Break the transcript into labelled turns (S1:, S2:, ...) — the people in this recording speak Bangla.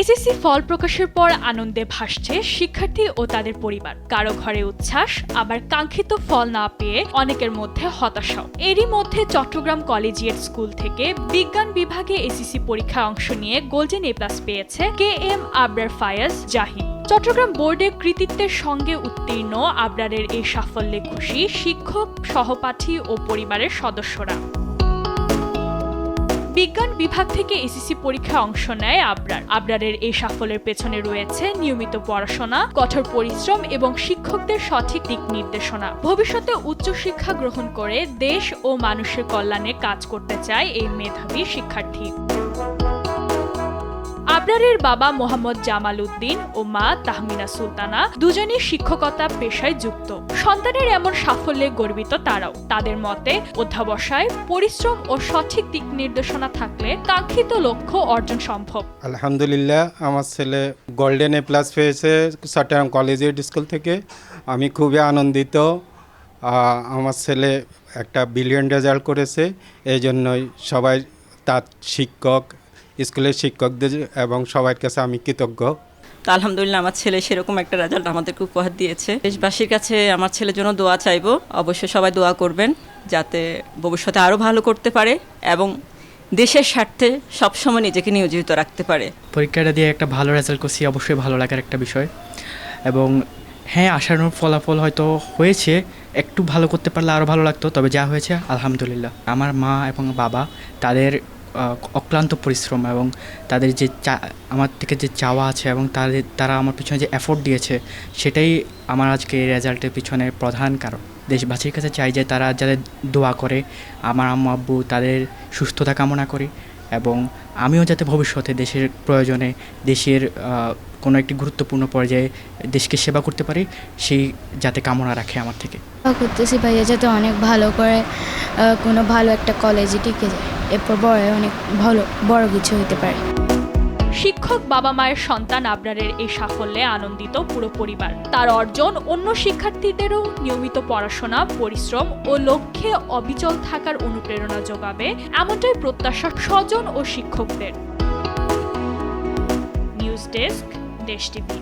S1: এসএসসি ফল প্রকাশের পর আনন্দে ভাসছে শিক্ষার্থী ও তাদের পরিবার। কারো ঘরে উচ্ছ্বাস, আবার কাঙ্ক্ষিত ফল না পেয়ে অনেকের মধ্যে হতাশাও। এরই মধ্যে চট্টগ্রাম কলেজিয়েট স্কুল থেকে বিজ্ঞান বিভাগে এসএসসি পরীক্ষায় অংশ নিয়ে গোল্ডেন এ+ পেয়েছে KM আবরার ফায়াজ জাহিদ। চট্টগ্রাম বোর্ডে কৃতিত্বের সঙ্গে উত্তীর্ণ আবরারের এই সাফল্যে খুশি শিক্ষক, সহপাঠী ও পরিবারের সদস্যরা। বিজ্ঞান বিভাগ থেকে এসএসসি পরীক্ষায় অংশ নেয় আবরারের এই সাফল্যের পেছনে রয়েছে নিয়মিত পড়াশোনা, কঠোর পরিশ্রম এবং শিক্ষকদের সঠিক দিক নির্দেশনা। ভবিষ্যতে উচ্চশিক্ষা গ্রহণ করে দেশ ও মানুষের কল্যাণে কাজ করতে চায় এই মেধাবী শিক্ষার্থী। আবরারের বাবা মোহাম্মদ জামাল উদ্দিন ও মা তাহমিনা সুলতানা দুজনই শিক্ষকতা পেশায় যুক্ত। সন্তানের এমন সাফল্যে গর্বিত তারাও। তাদের মতে অধ্যাবসায়, পরিশ্রম ও সঠিক দিক নির্দেশনা থাকলে কাঙ্ক্ষিত লক্ষ্য অর্জন সম্ভব।
S2: আলহামদুলিল্লাহ, আমার ছেলে গোল্ডেন এ+ পেয়েছে চট্টগ্রাম কলেজিয়েট স্কুল থেকে। আমি খুবই আনন্দিত। আমার ছেলে একটা ব্রিলিয়ান্ট রেজাল্ট করেছে, এই জন্যই সবাই তার শিক্ষক, স্কুলের শিক্ষকদের এবং সবার কাছে আমি কৃতজ্ঞ।
S3: তা আলহামদুলিল্লাহ, আমার ছেলে সেরকম একটা রেজাল্ট আমাদেরকে উপহার দিয়েছে। দেশবাসীর কাছে আমার ছেলের জন্য দোয়া চাইবো। অবশ্যই সবাই দোয়া করবেন যাতে ভবিষ্যতে আরও ভালো করতে পারে এবং দেশের স্বার্থে সবসময় নিজেকে নিয়োজিত রাখতে পারে।
S4: পরীক্ষাটা দিয়ে একটা ভালো রেজাল্ট করছি, অবশ্যই ভালো লাগার একটা বিষয়। এবং হ্যাঁ, আশানুরূপ ফলাফল হয়তো হয়েছে, একটু ভালো করতে পারলে আরও ভালো লাগতো, তবে যা হয়েছে আলহামদুলিল্লাহ। আমার মা এবং বাবা তাদের অক্লান্ত পরিশ্রম এবং তাদের যে আমার থেকে যে চাওয়া আছে এবং তারা আমার পিছনে যে এফোর্ট দিয়েছে, সেটাই আমার আজকে এই রেজাল্টের পিছনে প্রধান কারণ। দেশবাসীর কাছে চাই যে তারা যাতে দোয়া করে, আমার আম্মু আব্বু তাদের সুস্থতা কামনা করি এবং আমিও যাতে ভবিষ্যতে দেশের প্রয়োজনে, দেশের কোনো একটি গুরুত্বপূর্ণ পর্যায়ে দেশকে সেবা করতে পারি, সেই যাতে কামনা রাখে আমার থেকে।
S5: করতেছি ভাইয়া যাতে অনেক ভালো করে কোনো ভালো একটা কলেজে টিকে যায়, এরপর অনেক ভালো বড় কিছু হতে পারে।
S1: শিক্ষক বাবা মায়ের সন্তান আবরারের এই সাফল্যে আনন্দিত পুরো পরিবার। তার অর্জন অন্য শিক্ষার্থীদেরও নিয়মিত পড়াশোনা, পরিশ্রম ও লক্ষ্যে অবিচল থাকার অনুপ্রেরণা যোগাবে, এমনটাই প্রত্যাশা স্বজন ও শিক্ষকদের। নিউজ ডেস্ক, দেশ টিভি।